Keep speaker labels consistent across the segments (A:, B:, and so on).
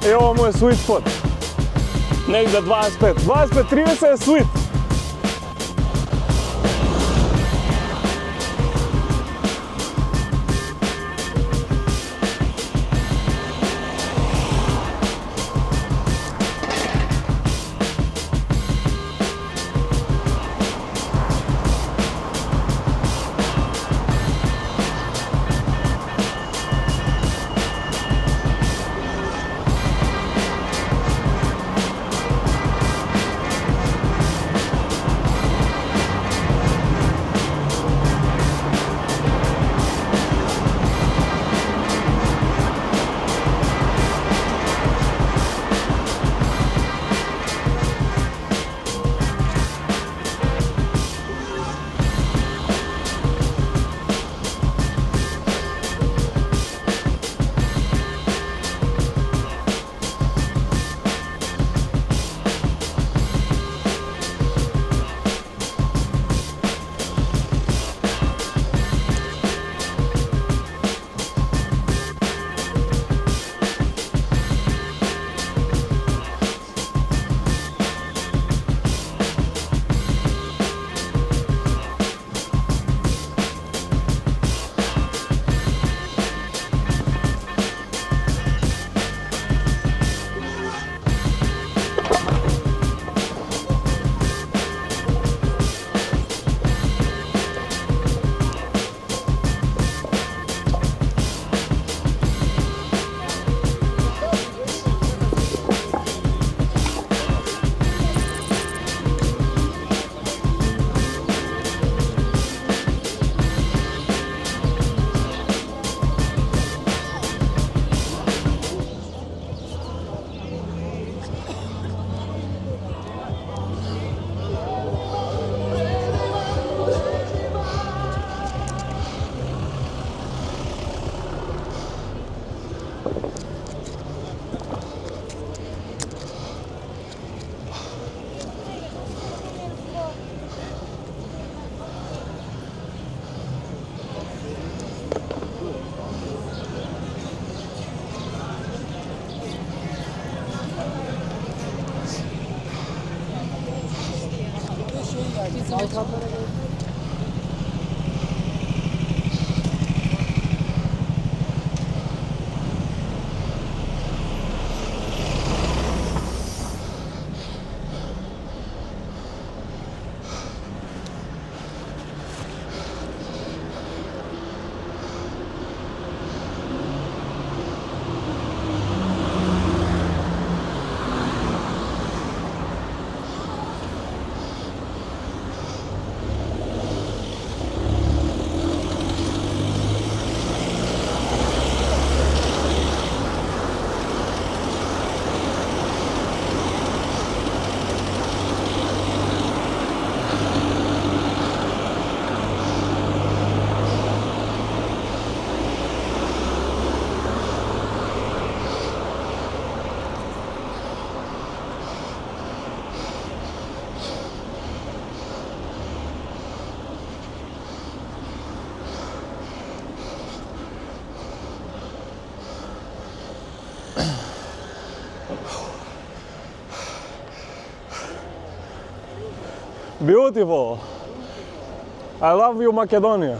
A: Ево му е sweet spot. Негде 25, 25-30 е sweet.
B: Beautiful. I love you, Macedonia.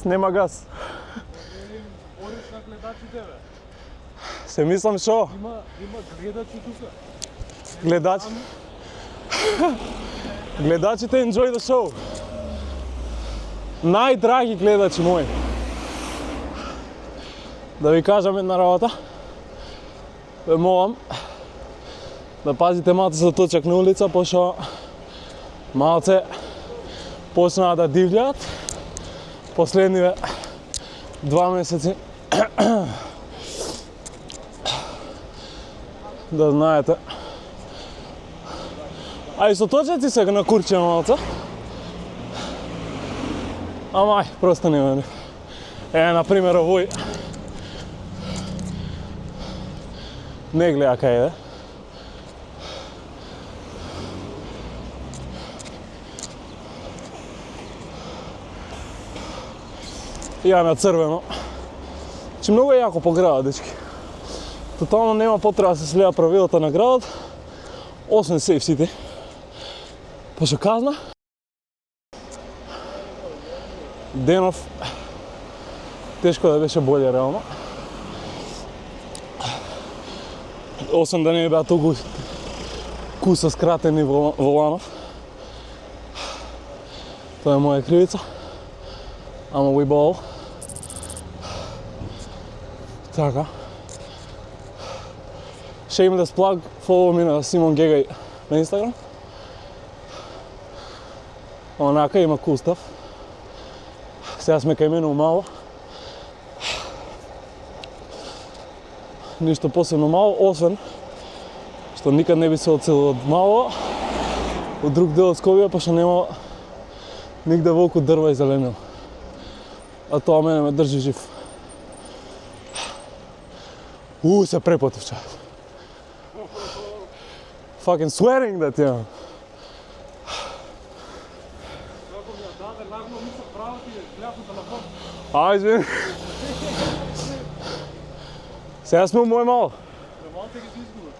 B: Снема газ.
C: Ориш на гледачите, бе.
B: Се мислам шо?
C: Има гледачи тука.
B: Гледачи. Гледачите enjoy the show. Најдраги гледачи мои. Да ви кажам една работа. Ве молам да пазите малце за точак на улица, пошто малце почнаа да дивљаат. Последниве 2 месеци. Да знаете. А и со точаци сега на курче малце. Амај, просто нема. Например, овој. Не гледа кај иде. Ја на црвено. Че многу е јако по градот, дечки. Тотално нема потреба да се следат правилата на градот, освен сейфсите. Пошто казна, денов тешко да беше боле реално. Освен да не беа толку куса скратени воланов. Тоа е моја кривица. Ама we ball. Така. Shameless plug, follow me на Симон Гегај на Instagram. Онака има cool stuff. Сега сме кај мене умало. Ништо посебно мало, освен што никад не би се оцелил од мало од друг дел од Скопје, пошто нема нигде волку дрва и зеленил. А тоа мене ме држи жив. Се препотив чат. Fucking sweating that ја.
C: Како ми ја даде, нагно ми се право ти гляпата на фон.
B: Ајде. Сега сме мој мал.
C: Ремонте ги си изгубил.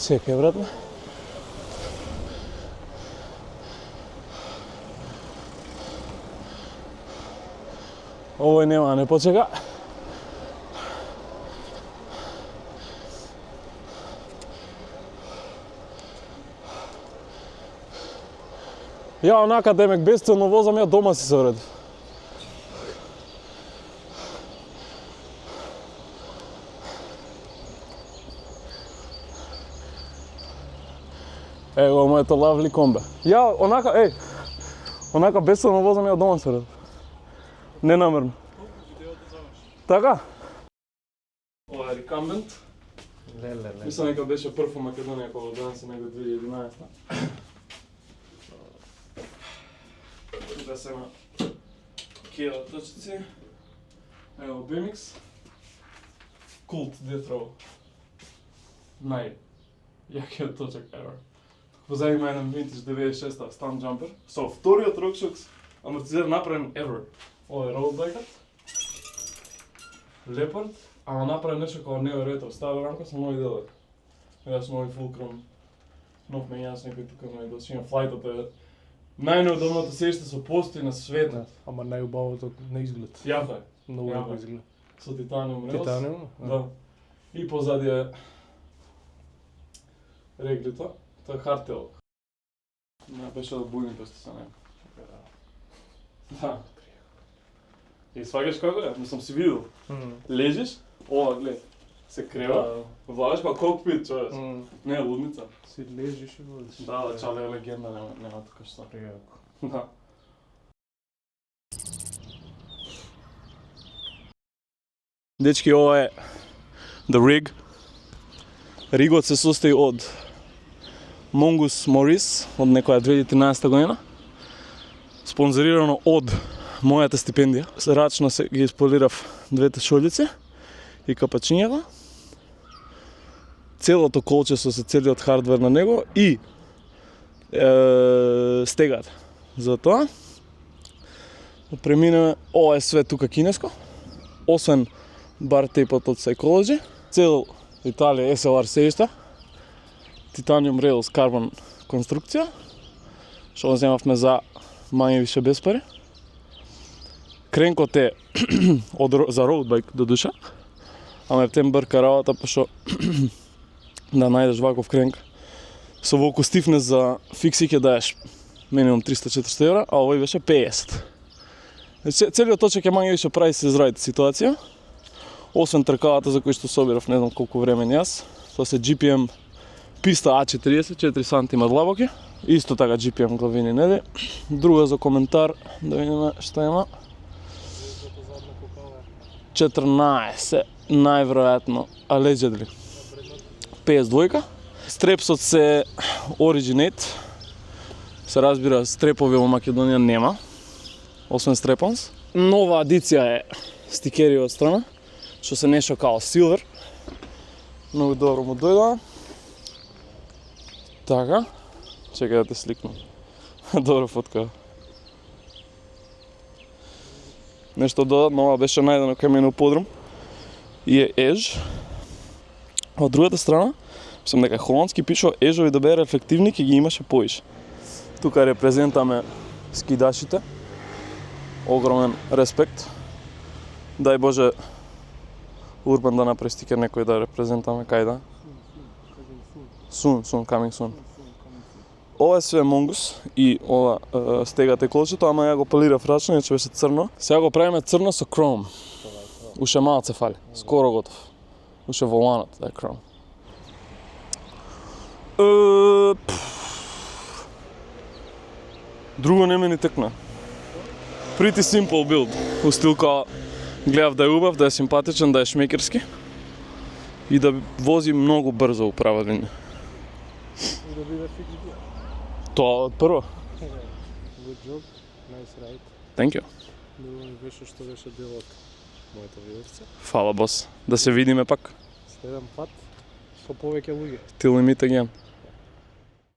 B: Чекај, братме. Овој нема да не почека. Ја онака демек безцелно возам, ја дома си се уреди. Ево моето лавли комбе. Ја онака безцелно возам, ја дома се уреди. Ненамерно. Така? Ова е рекамбент. Мислам дека беше прв во Македонија кога донесе него 2011. Да се на Kia точици. Ево BMX. Cult Death Row. Јакиот точак ever. Позади има еден vintage 96-та stunt jumper со вториот RockShox амортизер направен ever. Ова е роудбайкот. Leopard, ама направен нешто како нео ретро, стара рамка со нови делови. Јас нови Fulcrum, нов мењач, некој тука ме дошина. Флајтот е најнеудобното сеиште со постои на светот.
C: Ама најубавото на изглед.
B: Јако е.
C: Многу јако изглед.
B: Со титаниум релс.
C: Титаниум?
B: Да. И позади е реглито. Тоа е hardtail. Не беше да Будимпешта со него. Да. И сваѓаш како е? Мислам си видел. Лежиш, ова глед, се крева, влагаш па кокпит, човек. Не е лудница.
C: Си лежиш и водиш.
B: Да, Чале е легенда, нема тука што.
C: Пријако.
B: Да. Дечки, ова е The Rig. Ригот се состои од Mongoose Maurice од некоја 2013 година. Спонзорирано од мојата стипендија. Рачно се ги исполирав двете шолици и капачињата. Целото колче со се целиот хардвер на него и стегата. Затоа преминеме, ова е све тука кинеско, освен бар тейпот од Psychology. Цел Италија SLR сеишта, Titanium Rails Carbon конструкција, што го земавме за мање више без пари. Кренкот е за роудбайк до душа, ама ептен брка работа, пошто да најдеш ваков кренк со волку стифнес за фикси ќе даеш минимум 300-400 евра, а овој беше 50. Целиот точек е мање више прави се изради ситуација, освен тркалата за кои што собирав не знам колку време јас. Тоа се GPM писта A40, 4 см длабоки, исто така GPM главини, нели? Друга за коментар, да видиме што има. 14, најверојатно, allegedly. 52. Стрепсот се Originate. Се разбира, стрепови во Македонија нема, освен стрепонс. Нова адиција е стикери од страна, што се нешто као Silver. Многу добро му дојдоа. Така, чекај да те сликнам. Добра фотка. Нешто додатно, ова беше најдено кај мене у подрум. И е еж. Од другата страна, мислам дека холандски пишува ежови да беа рефлективни, ќе ги имаше поише. Тука репрезентаме скидашите. Огромен респект. Дај Боже Урбан да направи стикер некој да репрезентаме, кај да? Soon, coming soon. Ова е све Mongoose и ова стегате колчето, ама ја го полирав рачно, иначе беше црно. Сега го правиме црно со chrome. Уште малце фали, скоро готов. Уште воланот да е chrome. Друго не ме ни текна. Pretty simple build. У стил као гледав да е убав, да е симпатичен, да е шмекерски и да вози многу брзо у права линија.
C: И да биде фикс гир.
B: Тоа од прво.
C: Good job, nice ride.
B: Thank you.
C: Друго ми беше што беше дел од мојата видерца.
B: Фала бос. Да се видиме пак.
C: Следен пат со повеќе луѓе.
B: Till we meet again.